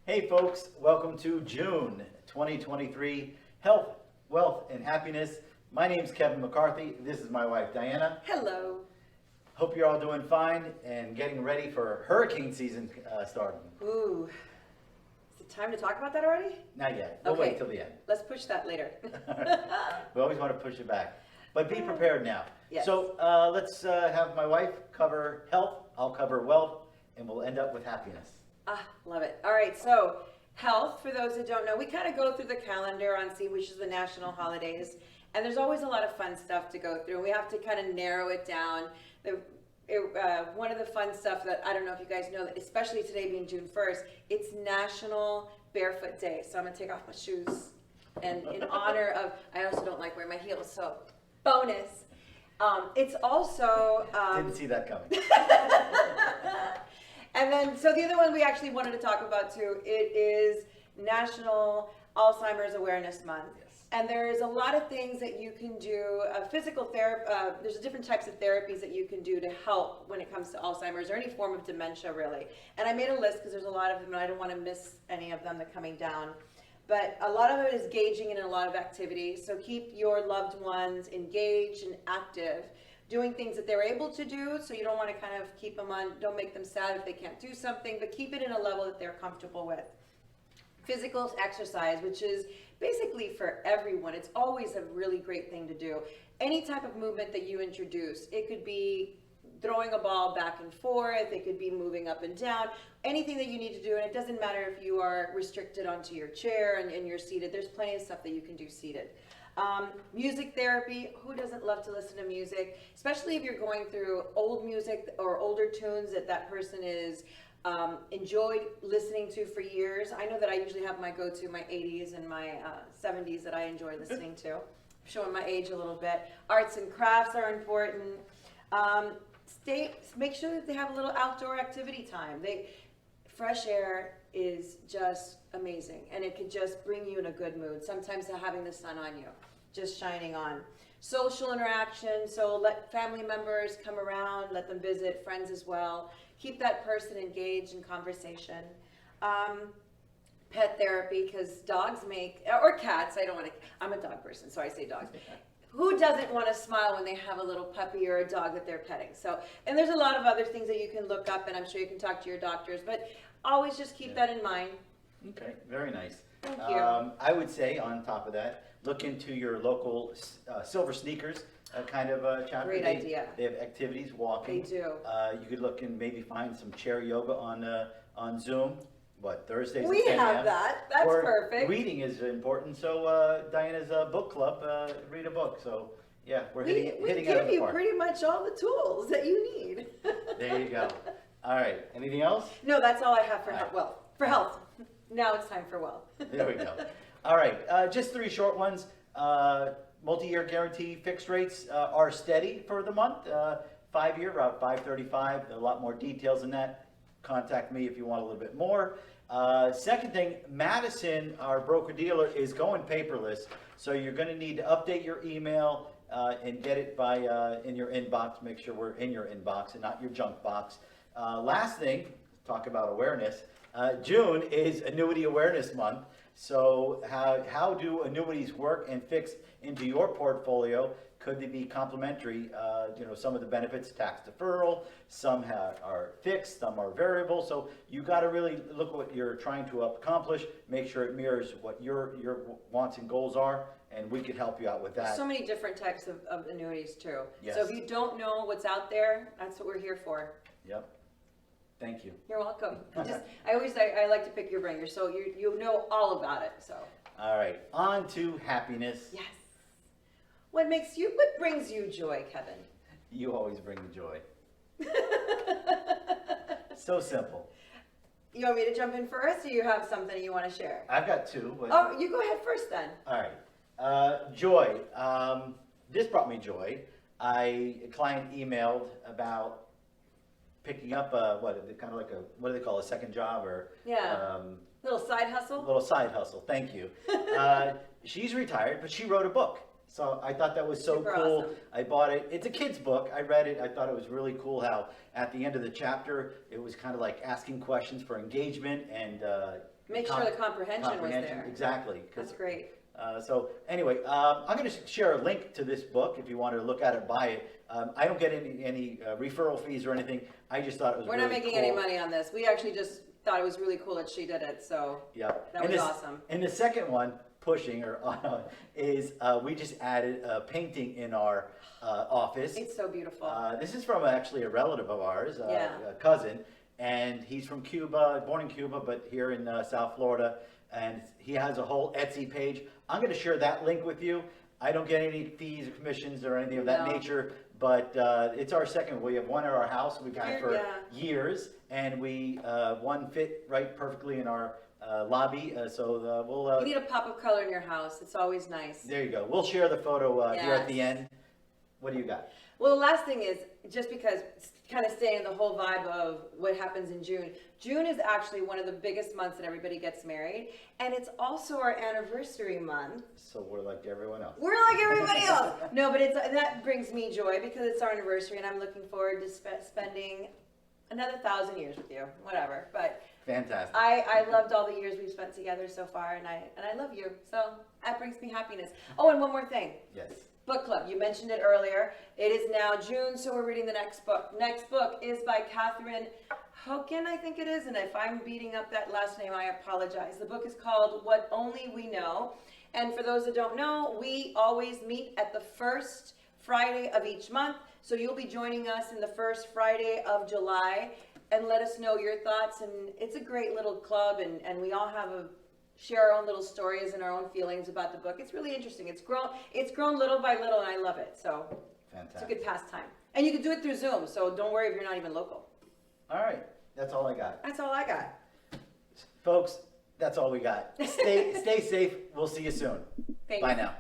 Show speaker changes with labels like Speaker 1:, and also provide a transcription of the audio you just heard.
Speaker 1: Hey folks, welcome to June 2023 Health, Wealth, and Happiness. My name's Kevin McCarthy. This is my wife Diana.
Speaker 2: Hello.
Speaker 1: Hope you're all doing fine and getting ready for hurricane season starting.
Speaker 2: Ooh. Is it time to talk about that already?
Speaker 1: Not yet. We'll
Speaker 2: Okay.
Speaker 1: wait till the end.
Speaker 2: Let's push that later.
Speaker 1: We always want to push it back. But be prepared now.
Speaker 2: Yes.
Speaker 1: So let's have my wife cover health, I'll cover wealth, and we'll end up with happiness.
Speaker 2: Love it. All right, so health, for those that don't know, we kind of go through the calendar on see which is the national holidays, and there's always a lot of fun stuff to go through. We have to kind of narrow it down. One of the fun stuff that, I don't know if you guys know, that especially today being June 1st, it's National Barefoot Day. So I'm going to take off my shoes, and in honor of, I also don't like wearing my heels, so bonus. It's also...
Speaker 1: Didn't see that coming.
Speaker 2: And then, so the other one we actually wanted to talk about too, it is National Alzheimer's Awareness Month.
Speaker 1: Yes.
Speaker 2: And there's a lot of things that you can do, physical therapy, there's different types of therapies that you can do to help when it comes to Alzheimer's or any form of dementia really. And I made a list because there's a lot of them and I don't want to miss any of them that are coming down. But a lot of it is gauging in a lot of activities. So keep your loved ones engaged and active, doing things that they're able to do. So you don't want to kind of keep them on, don't make them sad if they can't do something, but keep it in a level that they're comfortable with. Physical exercise, which is basically for everyone. It's always a really great thing to do. Any type of movement that you introduce, it could be throwing a ball back and forth, it could be moving up and down, anything that you need to do, and it doesn't matter if you are restricted onto your chair and you're seated, there's plenty of stuff that you can do seated. Music therapy, who doesn't love to listen to music, especially if you're going through old music or older tunes that person is enjoyed listening to for years. I know that I usually have my go-to, my 80s and my 70s that I enjoy listening to. Showing my age a little bit. Arts and crafts are important. Make sure that they have a little outdoor activity time. Fresh air is just amazing, and it could just bring you in a good mood. Sometimes having the sun on you, just shining on. Social interaction, so let family members come around, let them visit, friends as well. Keep that person engaged in conversation. Pet therapy, because dogs or cats, I'm a dog person, so I say dogs. Who doesn't want to smile when they have a little puppy or a dog that they're petting? So, and there's a lot of other things that you can look up, and I'm sure you can talk to your doctors, but always just keep that in mind.
Speaker 1: Okay, very nice.
Speaker 2: Thank you.
Speaker 1: I would say on top of that, look into your local Silver Sneakers kind of chapter.
Speaker 2: Great idea.
Speaker 1: They have activities, walking.
Speaker 2: They do.
Speaker 1: You could look and maybe find some chair yoga on Zoom. Thursdays
Speaker 2: We
Speaker 1: at 10
Speaker 2: have
Speaker 1: a.m.
Speaker 2: that. That's perfect.
Speaker 1: Reading is important. So Diana's book club, read a book. So yeah, we're hitting
Speaker 2: We
Speaker 1: out of
Speaker 2: give
Speaker 1: the
Speaker 2: you
Speaker 1: park.
Speaker 2: pretty much all the tools that you need.
Speaker 1: There you go. All right. Anything else?
Speaker 2: No, that's all I have for
Speaker 1: All
Speaker 2: health.
Speaker 1: right.
Speaker 2: Well, for health. Now it's time for wealth.
Speaker 1: There we go. All right. Just 3 short ones. Multi-year guarantee fixed rates are steady for the month. 5-year, about 5.35. A lot more details in that. Contact me if you want a little bit more. Second thing, Madison, our broker-dealer, is going paperless. So you're going to need to update your email and get it by in your inbox. Make sure we're in your inbox and not your junk box. Last thing, talk about awareness. June is Annuity Awareness Month. So how do annuities work and fix into your portfolio? Could they be complementary? Some of the benefits, tax deferral, some are fixed, some are variable. So you got to really look what you're trying to accomplish, make sure it mirrors what your wants and goals are, and we could help you out with that.
Speaker 2: So many different types of annuities too.
Speaker 1: Yes.
Speaker 2: So if you don't know what's out there, that's what we're here for.
Speaker 1: Yep. Thank you.
Speaker 2: You're welcome. I like to pick your brain. You know all about it. So.
Speaker 1: All right, on to happiness.
Speaker 2: Yes. What brings you joy, Kevin?
Speaker 1: You always bring the joy. So simple.
Speaker 2: You want me to jump in first, or you have something you want to share?
Speaker 1: I've got 2. But...
Speaker 2: Oh, you go ahead first then.
Speaker 1: All right. Joy. This brought me joy. A client emailed about picking up what do they call a second job or
Speaker 2: Little side hustle.
Speaker 1: little side hustle. Thank you. She's retired, but she wrote a book. So I thought that was so
Speaker 2: Super
Speaker 1: cool.
Speaker 2: awesome.
Speaker 1: I bought it. It's a kid's book. I read it. I thought it was really cool how at the end of the chapter, it was kind of like asking questions for engagement and
Speaker 2: Make sure the comprehension was there.
Speaker 1: Exactly.
Speaker 2: That's great.
Speaker 1: So anyway, I'm going to share a link to this book if you want to look at it, buy it. I don't get any referral fees or anything. I just thought it was
Speaker 2: We're
Speaker 1: really
Speaker 2: not making
Speaker 1: cool.
Speaker 2: any money on this. We actually just thought it was really cool that she did it, so
Speaker 1: Yeah,
Speaker 2: that was awesome.
Speaker 1: And the second one, pushing or is we just added a painting in our office.
Speaker 2: It's so beautiful.
Speaker 1: This is from actually a relative of ours,
Speaker 2: Yeah.
Speaker 1: a cousin, and he's from Cuba, born in Cuba, but here in South Florida, and he has a whole Etsy page. I'm going to share that link with you. I don't get any fees or commissions or anything of that
Speaker 2: No.
Speaker 1: nature, but it's our second. We have one at our house we've had for
Speaker 2: Yeah.
Speaker 1: years, and one fit right perfectly in our lobby. So we'll.
Speaker 2: You need a pop of color in your house. It's always nice.
Speaker 1: There you go. We'll share the photo here at the
Speaker 2: Yes.
Speaker 1: end. What do you got?
Speaker 2: Well, the last thing is, just because kind of staying in the whole vibe of what happens in June. June is actually one of the biggest months that everybody gets married, and it's also our anniversary month.
Speaker 1: So we're like everyone else.
Speaker 2: We're like everybody else. No, but that brings me joy because it's our anniversary, and I'm looking forward to spending another 1,000 years with you. Whatever, but
Speaker 1: Fantastic.
Speaker 2: I loved all the years we've spent together so far, and I love you. So that brings me happiness. Oh, and one more thing.
Speaker 1: Yes.
Speaker 2: Book club. You mentioned it earlier. It is now June, so we're reading the next book. Next book is by Catherine Hoken, I think it is, and if I'm beating up that last name, I apologize. The book is called What Only We Know. And for those that don't know, we always meet at the first Friday of each month. So you'll be joining us in the first Friday of July, and let us know your thoughts. And it's a great little club, and we all have share our own little stories and our own feelings about the book. It's really interesting. It's grown little by little, and I love it. So
Speaker 1: Fantastic.
Speaker 2: it's a good pastime. And you can do it through Zoom, so don't worry if you're not even local.
Speaker 1: All right. That's all I got.
Speaker 2: That's all I got.
Speaker 1: Folks, that's all we got. Stay safe. We'll see you soon.
Speaker 2: Thank
Speaker 1: Bye
Speaker 2: you.
Speaker 1: now.